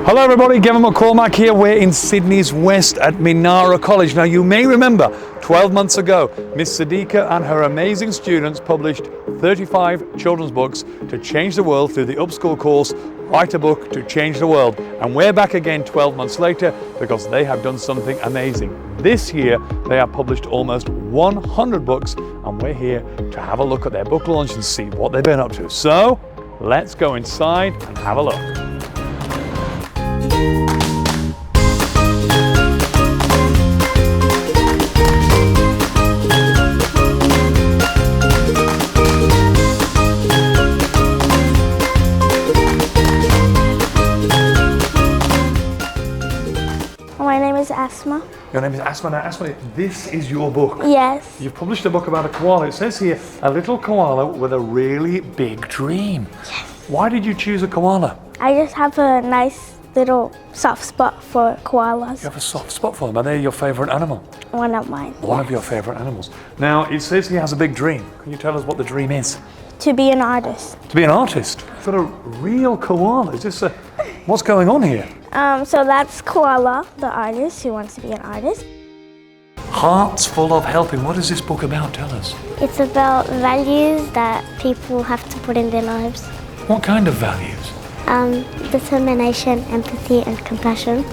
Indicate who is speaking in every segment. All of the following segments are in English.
Speaker 1: Hello everybody, Gavin McCormack here. We're in Sydney's West at Minarah College. Now you may remember 12 months ago, Miss Sadiqa and her amazing students published 35 children's books to change the world through the Upschool course, Write a Book to Change the World. And we're back again 12 months later because they have done something amazing. This year, they have published almost 100 books and we're here to have a look at their book launch and see what they've been up to. So, let's go inside and have a look.
Speaker 2: My name is Asma.
Speaker 1: Your name is Asma. Now, Asma, this is your book.
Speaker 2: Yes.
Speaker 1: You've published a book about a koala. It says here, a little koala with a really big dream.
Speaker 2: Yes.
Speaker 1: Why did you choose a koala?
Speaker 2: I just have a nice little soft spot for koalas.
Speaker 1: You have a soft spot for them. Are they your favourite animal?
Speaker 2: One of mine.
Speaker 1: One of your favourite animals. Now, it says he has a big dream. Can you tell us what the dream is?
Speaker 2: To be an artist.
Speaker 1: To be an artist. I've got a real koala. Is this a... What's going on here?
Speaker 2: So that's Koala, the artist who wants to be an artist.
Speaker 1: Hearts full of helping. What is this book about? Tell us.
Speaker 2: It's about values that people have to put in their lives.
Speaker 1: What kind of values?
Speaker 2: Determination, empathy, and compassion.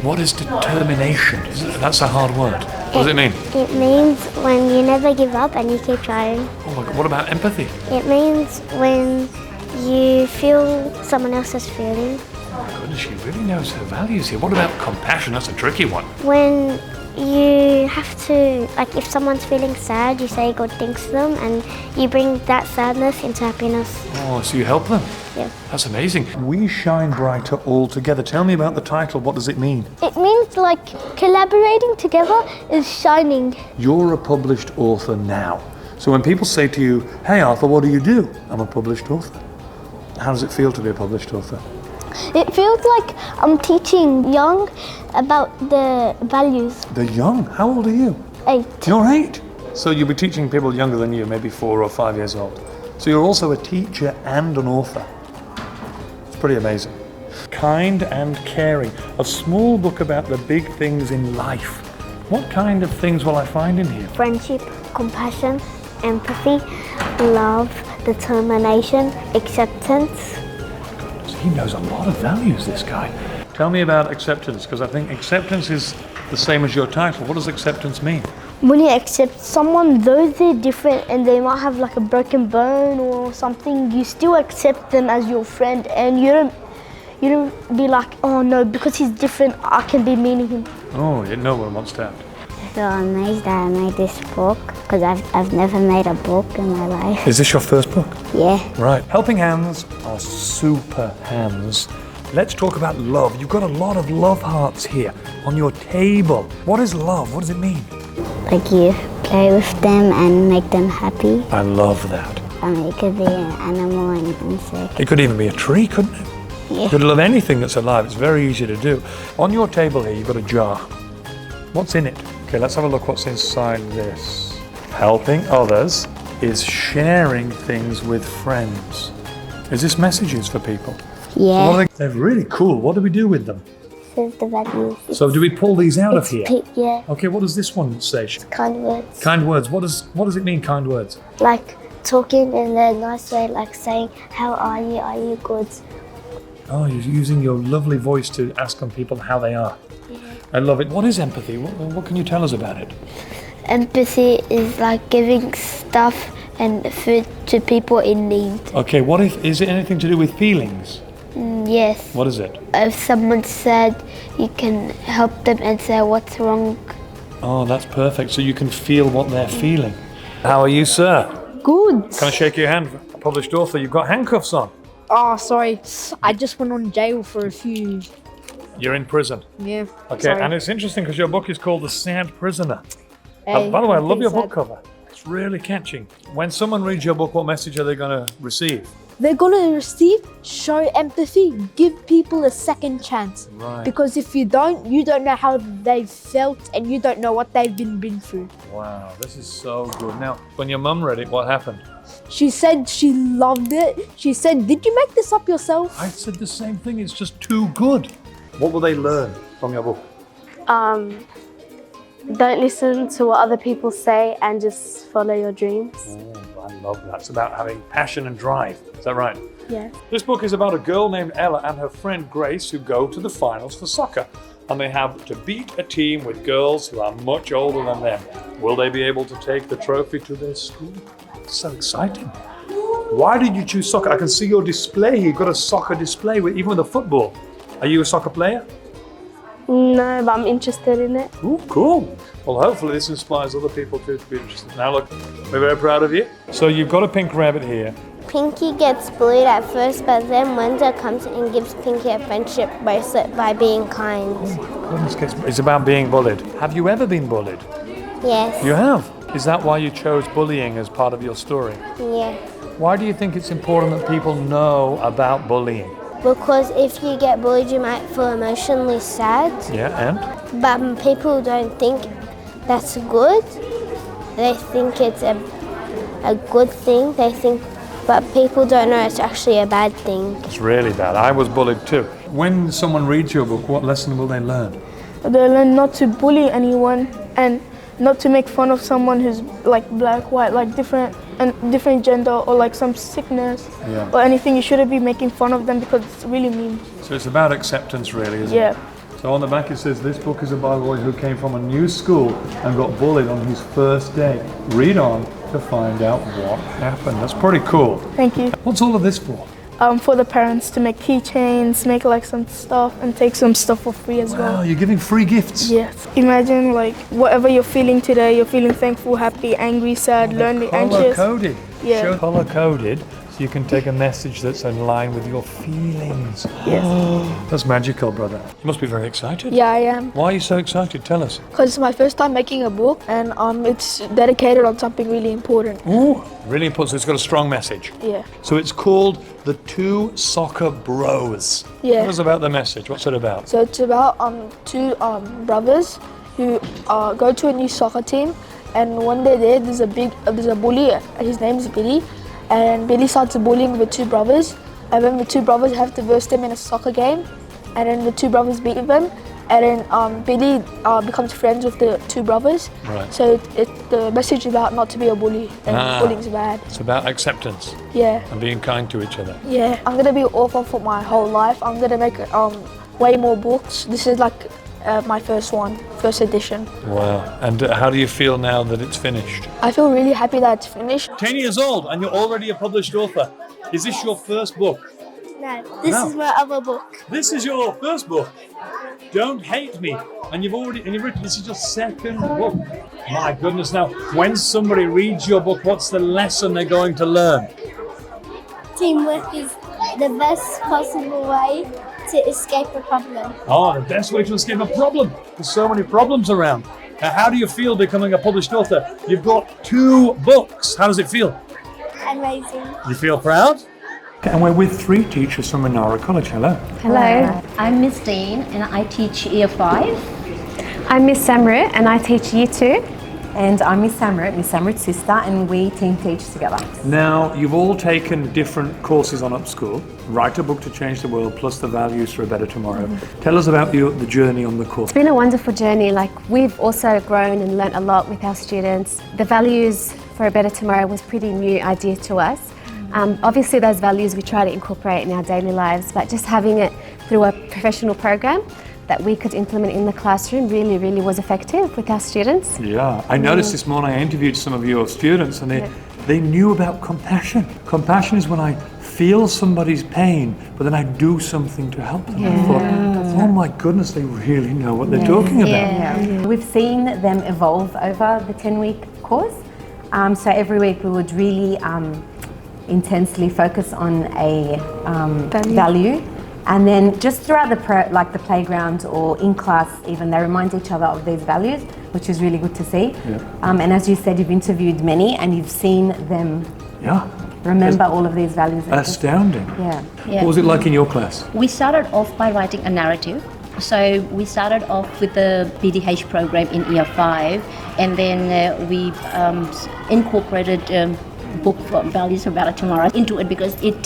Speaker 1: What is determination? That's a hard word. What does it mean?
Speaker 2: It means when you never give up and you keep trying.
Speaker 1: Oh my God, what about empathy?
Speaker 2: It means when you feel someone else's feeling.
Speaker 1: Oh my goodness, she really knows her values here. What about compassion? That's a tricky one.
Speaker 2: When you have to, like if someone's feeling sad, you say good things to them and you bring that sadness into happiness.
Speaker 1: Oh, so you help them?
Speaker 2: Yeah.
Speaker 1: That's amazing. We shine brighter all together. Tell me about the title. What does it mean?
Speaker 2: It means like collaborating together is shining.
Speaker 1: You're a published author now. So when people say to you, hey Arthur, what do you do? I'm a published author. How does it feel to be a published author?
Speaker 2: It feels like I'm teaching young about the values.
Speaker 1: They're young. How old are you?
Speaker 2: 8.
Speaker 1: You're 8. So you'll be teaching people younger than you, maybe 4 or 5 years old. So you're also a teacher and an author. It's pretty amazing. Kind and Caring, a small book about the big things in life. What kind of things will I find in here?
Speaker 2: Friendship, compassion, empathy, love, determination, acceptance.
Speaker 1: He knows a lot of values, this guy. Tell me about acceptance, because I think acceptance is the same as your title. What does acceptance mean?
Speaker 2: When you accept someone, though they're different and they might have like a broken bone or something, you still accept them as your friend and you don't be like, oh no, because he's different, I can be mean to him.
Speaker 1: Oh, no one wants that.
Speaker 3: So amazed that I made this book because I've never made a book in my life.
Speaker 1: Is this your first book?
Speaker 3: Yeah.
Speaker 1: Right. Helping hands are super hands. Let's talk about love. You've got a lot of love hearts here on your table. What is love? What does it mean?
Speaker 3: Like you play with them and make them happy.
Speaker 1: I love that.
Speaker 3: It could be an animal and an insect.
Speaker 1: It could even be a tree, couldn't it?
Speaker 3: Yeah.
Speaker 1: You could love anything that's alive. It's very easy to do. On your table here, you've got a jar. What's in it? Okay, let's have a look what's inside this. Helping others is sharing things with friends. Is this messages for people?
Speaker 3: Yeah.
Speaker 1: So they're really cool. What do we do with them?
Speaker 2: Says the values.
Speaker 1: So do we pull these out of here?
Speaker 2: Yeah,
Speaker 1: Okay, what does this one say?
Speaker 2: kind words.
Speaker 1: Kind words. What does it mean, kind words?
Speaker 2: Like talking in a nice way, like saying, how are you? Are you good?
Speaker 1: Oh, you're using your lovely voice to ask on people how they are.
Speaker 2: Yeah.
Speaker 1: I love it. What is empathy? What can you tell us about it?
Speaker 2: Empathy is like giving stuff and food to people in need.
Speaker 1: Okay, is it anything to do with feelings?
Speaker 2: Yes.
Speaker 1: What is it?
Speaker 2: If someone's sad, you can help them and say what's wrong.
Speaker 1: Oh, that's perfect. So you can feel what they're feeling. How are you, sir?
Speaker 4: Good.
Speaker 1: Can I shake your hand? Published author, you've got handcuffs on.
Speaker 4: Oh, sorry. I just went on jail for a few.
Speaker 1: You're in prison.
Speaker 4: Yeah.
Speaker 1: Okay,
Speaker 4: sorry.
Speaker 1: and it's interesting because your book is called The Sad Prisoner.
Speaker 4: Hey,
Speaker 1: By the way, I love your
Speaker 4: sad.
Speaker 1: book cover. It's really catching. When someone reads your book, what message are they going to receive?
Speaker 4: They're gonna receive, show empathy, give people a second chance.
Speaker 1: Right.
Speaker 4: Because if you don't know how they've felt and you don't know what they've been through.
Speaker 1: Wow, this is so good. Now, when your mum read it, what happened?
Speaker 4: She said she loved it. She said, "Did you make this up yourself?"
Speaker 1: I said the same thing. It's just too good. What will they learn from your book?
Speaker 5: Don't listen to what other people say and just follow your dreams.
Speaker 1: Oh, I love that. It's about having passion and drive. Is that right?
Speaker 5: Yes.
Speaker 1: This book is about a girl named Ella and her friend Grace who go to the finals for soccer. And they have to beat a team with girls who are much older than them. Will they be able to take the trophy to their school? It's so exciting. Why did you choose soccer? I can see your display. You've got a soccer display, even with a football. Are you a soccer player?
Speaker 5: No, but I'm interested in it.
Speaker 1: Ooh, cool. Well, hopefully this inspires other people too to be interested. Now look, we're very proud of you. So you've got a pink rabbit here.
Speaker 3: Pinky gets bullied at first, but then Wendy comes and gives Pinky a friendship bracelet by being kind.
Speaker 1: Goodness, it's about being bullied. Have you ever been bullied?
Speaker 3: Yes.
Speaker 1: You have? Is that why you chose bullying as part of your story?
Speaker 3: Yeah.
Speaker 1: Why do you think it's important that people know about bullying?
Speaker 3: Because if you get bullied, you might feel emotionally sad.
Speaker 1: Yeah, and?
Speaker 3: But people don't think that's good. They think it's a good thing. But people don't know it's actually a bad thing.
Speaker 1: It's really bad. I was bullied too. When someone reads your book, what lesson will they learn?
Speaker 6: They learn not to bully anyone and not to make fun of someone who's like black, white, like different gender or like some sickness or anything. You shouldn't be making fun of them because it's really mean.
Speaker 1: So it's about acceptance really, isn't it?
Speaker 6: Yeah.
Speaker 1: So on the back it says, this book is about a boy who came from a new school and got bullied on his first day. Read on to find out what happened. That's pretty cool.
Speaker 6: Thank you.
Speaker 1: What's all of this for?
Speaker 6: For the parents to make keychains, make like some stuff and take some stuff for free as well.
Speaker 1: Wow, you're giving free gifts.
Speaker 6: Yes. Imagine like whatever you're feeling today, you're feeling thankful, happy, angry, sad, lonely, anxious.
Speaker 1: Color-coded.
Speaker 6: Yeah.
Speaker 1: Show color-coded so you can take a message that's in line with your feelings.
Speaker 6: Yes.
Speaker 1: That's magical, brother. You must be very excited.
Speaker 4: Yeah, I am.
Speaker 1: Why are you so excited? Tell us.
Speaker 4: Because it's my first time making a book and it's dedicated on something really important.
Speaker 1: Ooh, really important. So it's got a strong message.
Speaker 4: Yeah.
Speaker 1: So it's called The Two Soccer Bros.
Speaker 4: Yeah.
Speaker 1: Tell us about the message. What's it about?
Speaker 4: So it's about two brothers who go to a new soccer team, and one day there's a bully. His name's Billy, and Billy starts bullying the two brothers, and then the two brothers have to verse them in a soccer game, and then the two brothers beat them, and then Billy becomes friends with the two brothers.
Speaker 1: Right.
Speaker 4: So the message is about not to be a bully, and bullying's bad.
Speaker 1: It's about acceptance
Speaker 4: Yeah.
Speaker 1: and being kind to each other.
Speaker 4: Yeah. I'm gonna be an author for my whole life. I'm gonna make way more books. This is like my first edition.
Speaker 1: Wow. And how do you feel now that it's finished?
Speaker 4: I feel really happy that it's finished.
Speaker 1: 10 years old and you're already a published author. Is this your first book?
Speaker 3: No, this is my other book.
Speaker 1: This is your first book. Don't Hate Me. And you've written, this is your second book. My goodness. Now, when somebody reads your book, what's the lesson they're going to learn?
Speaker 3: Teamwork is the best possible way to escape a problem.
Speaker 1: Oh, the best way to escape a problem. There's so many problems around. Now, how do you feel becoming a published author? You've got 2 books. How does it feel?
Speaker 3: Amazing.
Speaker 1: You feel proud? And we're with 3 teachers from Minarah College. Hello.
Speaker 7: Hello, I'm Miss Dean and I teach Year 5.
Speaker 5: I'm Miss Samrit and I teach Year 2.
Speaker 7: And I'm Miss Samrit's sister, and we team teach together.
Speaker 1: Now, you've all taken different courses on Upschool. Write a book to change the world, plus the values for a better tomorrow. Tell us about the journey on the course.
Speaker 5: It's been a wonderful journey. Like, we've also grown and learnt a lot with our students. The values for a better tomorrow was a pretty new idea to us. Obviously those values we try to incorporate in our daily lives, but just having it through a professional program that we could implement in the classroom really was effective with our students.
Speaker 1: Yeah, I noticed this morning I interviewed some of your students and they knew about compassion. Compassion is when I feel somebody's pain, but then I do something to help them. I thought, oh my goodness, they really know what they're talking about.
Speaker 7: We've seen them evolve over the 10-week course. So every week we would really intensely focus on a value. And then just throughout the playground or in class even, they remind each other of these values, which is really good to see. And as you said, you've interviewed many and you've seen them remember all of these values.
Speaker 1: Astounding. What was it like in your class?
Speaker 8: We started off by writing a narrative. So we started off with the BDH program in Year 5, and then we incorporated book for Values for Better Tomorrow into it because it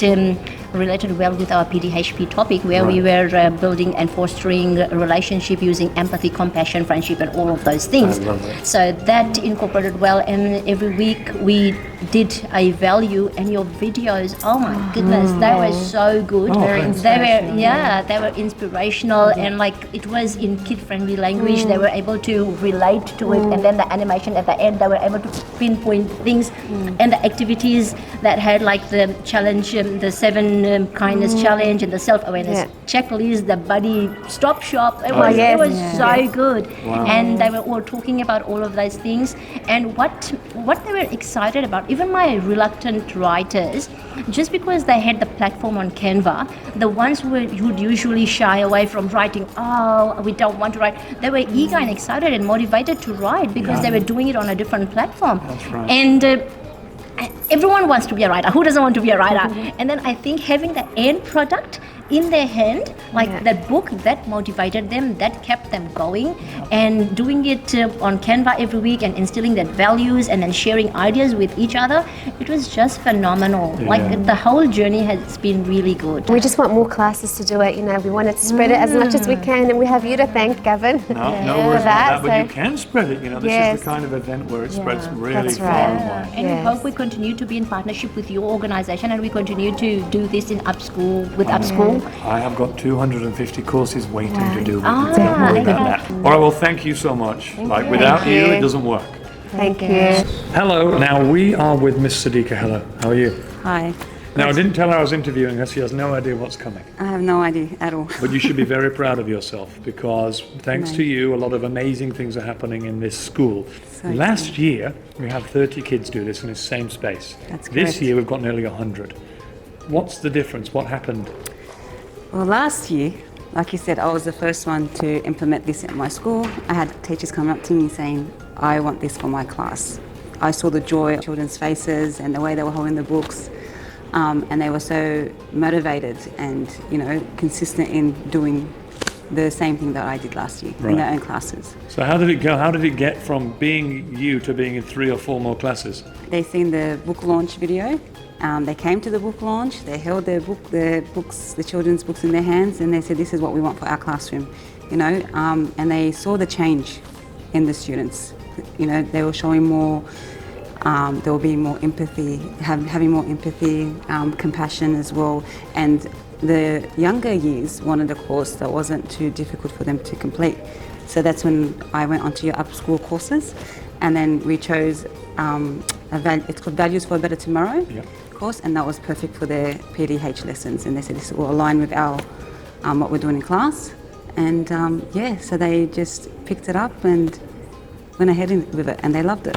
Speaker 8: related well with our PDHP topic, where we were building and fostering a relationship using empathy, compassion, friendship, and all of those things.
Speaker 1: I love it.
Speaker 8: So that incorporated well, and every week we did a value, and your videos, oh my goodness, they were so good. They were inspirational, and like it was in kid-friendly language. They were able to relate to it, and then the animation at the end, they were able to pinpoint things, and the activities that had like the challenge, the 7 kindness challenge, and the self-awareness checklist, the buddy stop shop. It was so good, and they were all talking about all of those things, and what they were excited about. Even my reluctant writers, just because they had the platform on Canva, the ones who would usually shy away from writing, we don't want to write, they were eager and excited and motivated to write because they were doing it on a different platform.
Speaker 1: That's right.
Speaker 8: And everyone wants to be a writer. Who doesn't want to be a writer? And then I think having the end product in their hand, like that book, that motivated them, that kept them going, and doing it on Canva every week and instilling that values and then sharing ideas with each other, it was just phenomenal. Like the whole journey has been really good.
Speaker 5: We just want more classes to do it, you know, we wanted to spread it as much as we can, and we have you to thank, Gavin,
Speaker 1: No worries about that, but you can spread it, you know, this is the kind of event where it spreads really far and wide.
Speaker 8: And we hope we continue to be in partnership with your organisation, and we continue to do this in Upschool, with Upschool.
Speaker 1: I have got 250 courses waiting to do. Don't worry about that. All right, well, thank you so much. Without you, it doesn't work.
Speaker 5: Thank you.
Speaker 1: Hello, now we are with Miss Sadiqa. Hello, how are you?
Speaker 9: Hi.
Speaker 1: Now, I didn't tell her I was interviewing her. She has no idea what's coming.
Speaker 9: I have no idea at all.
Speaker 1: But you should be very proud of yourself, because thanks to you, a lot of amazing things are happening in this school. Last year, we had 30 kids do this in the same space.
Speaker 9: That's correct.
Speaker 1: This year, we've got nearly 100. What's the difference? What happened?
Speaker 9: Well, last year, like you said, I was the first one to implement this at my school. I had teachers come up to me saying, I want this for my class. I saw the joy on children's faces and the way they were holding the books, and they were so motivated and, you know, consistent in doing the same thing that I did last year in their own classes.
Speaker 1: So how did it go? How did it get from being you to being in 3 or 4 more classes?
Speaker 9: They seen the book launch video. They came to the book launch, they held the children's books in their hands, and they said, this is what we want for our classroom, you know, and they saw the change in the students. You know, they were showing more, there will be more empathy, having more empathy, compassion as well, and the younger years wanted a course that wasn't too difficult for them to complete. So that's when I went onto your Upschool courses, and then we chose, it's called Values for a Better Tomorrow. Course, and that was perfect for their PDH lessons, and they said this will align with our what we're doing in class, and so they just picked it up and went ahead with it, and they loved it.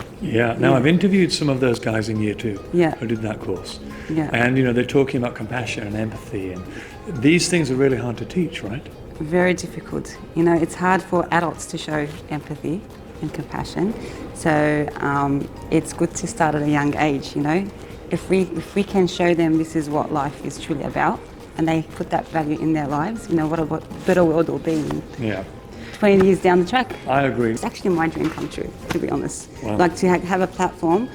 Speaker 1: Now I've interviewed some of those guys in year 2 who did that course, and you know, they're talking about compassion and empathy, and these things are really hard to teach, right?
Speaker 9: Very difficult. You know, it's hard for adults to show empathy and compassion, so it's good to start at a young age, you know. If we can show them this is what life is truly about, and they put that value in their lives, you know, what a better world will be in 20 years down the track.
Speaker 1: I agree.
Speaker 9: It's actually my dream come true, to be honest. Like to have a platform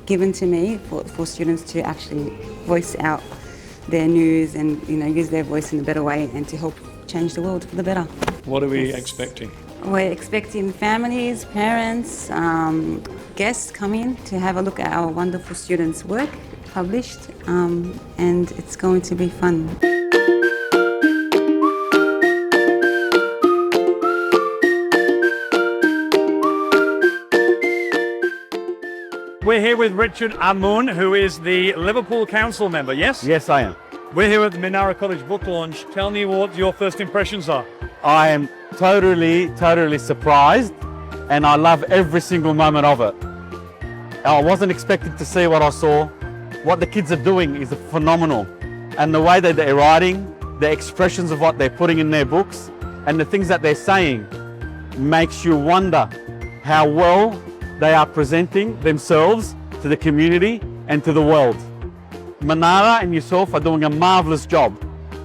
Speaker 9: given to me for students to actually voice out their news and, you know, use their voice in a better way and to help change the world for the better.
Speaker 1: What are we expecting?
Speaker 9: We're expecting families, parents, guests come in to have a look at our wonderful students' work published, and it's going to be fun.
Speaker 1: We're here with Richard Amun, who is the Liverpool Council member, yes?
Speaker 10: Yes, I am.
Speaker 1: We're here at the Minarah College book launch. Tell me what your first impressions are.
Speaker 10: I am totally surprised, and I love every single moment of it. I wasn't expecting to see what I saw. What the kids are doing is phenomenal, and the way that they're writing, the expressions of what they're putting in their books, and the things that they're saying makes you wonder how well they are presenting themselves to the community and to the world. Minarah and yourself are doing a marvellous job,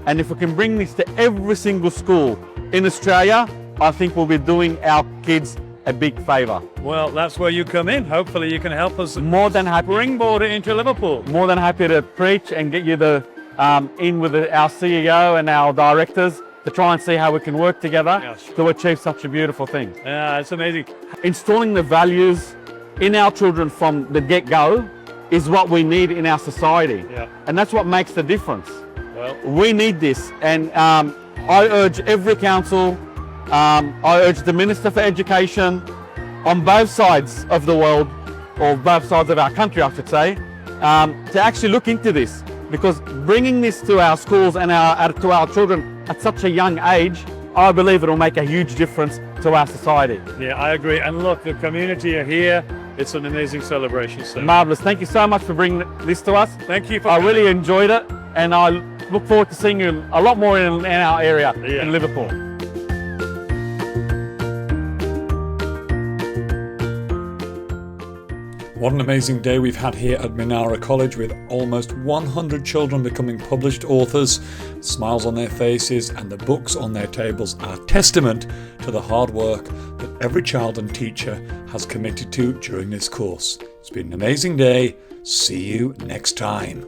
Speaker 10: and if we can bring this to every single school in Australia, I think we'll be doing our kids a big favour.
Speaker 1: Well, that's where you come in. Hopefully you can help us
Speaker 10: More than happy.
Speaker 1: springboard it into Liverpool.
Speaker 10: More than happy to preach and get you the in with our CEO and our directors to try and see how we can work together to achieve such a beautiful thing.
Speaker 1: Yeah, it's amazing.
Speaker 10: Installing the values in our children from the get-go is what we need in our society.
Speaker 1: Yeah.
Speaker 10: And that's what makes the difference.
Speaker 1: Well,
Speaker 10: we need this, and I urge every council, I urge the Minister for Education on both sides of the world, or both sides of our country I should say, to actually look into this, because bringing this to our schools and to our children at such a young age, I believe it will make a huge difference to our society.
Speaker 1: yeah, I agree. And look, the community are here. It's an amazing celebration. So.
Speaker 10: Marvellous. Thank you so much for bringing this to us.
Speaker 1: Thank you for
Speaker 10: I
Speaker 1: coming.
Speaker 10: really enjoyed it, and I look forward to seeing you a lot more in our area in Liverpool.
Speaker 1: What an amazing day we've had here at Minarah College, with almost 100 children becoming published authors. Smiles on their faces and the books on their tables are testament to the hard work that every child and teacher has committed to during this course. It's been an amazing day. See you next time.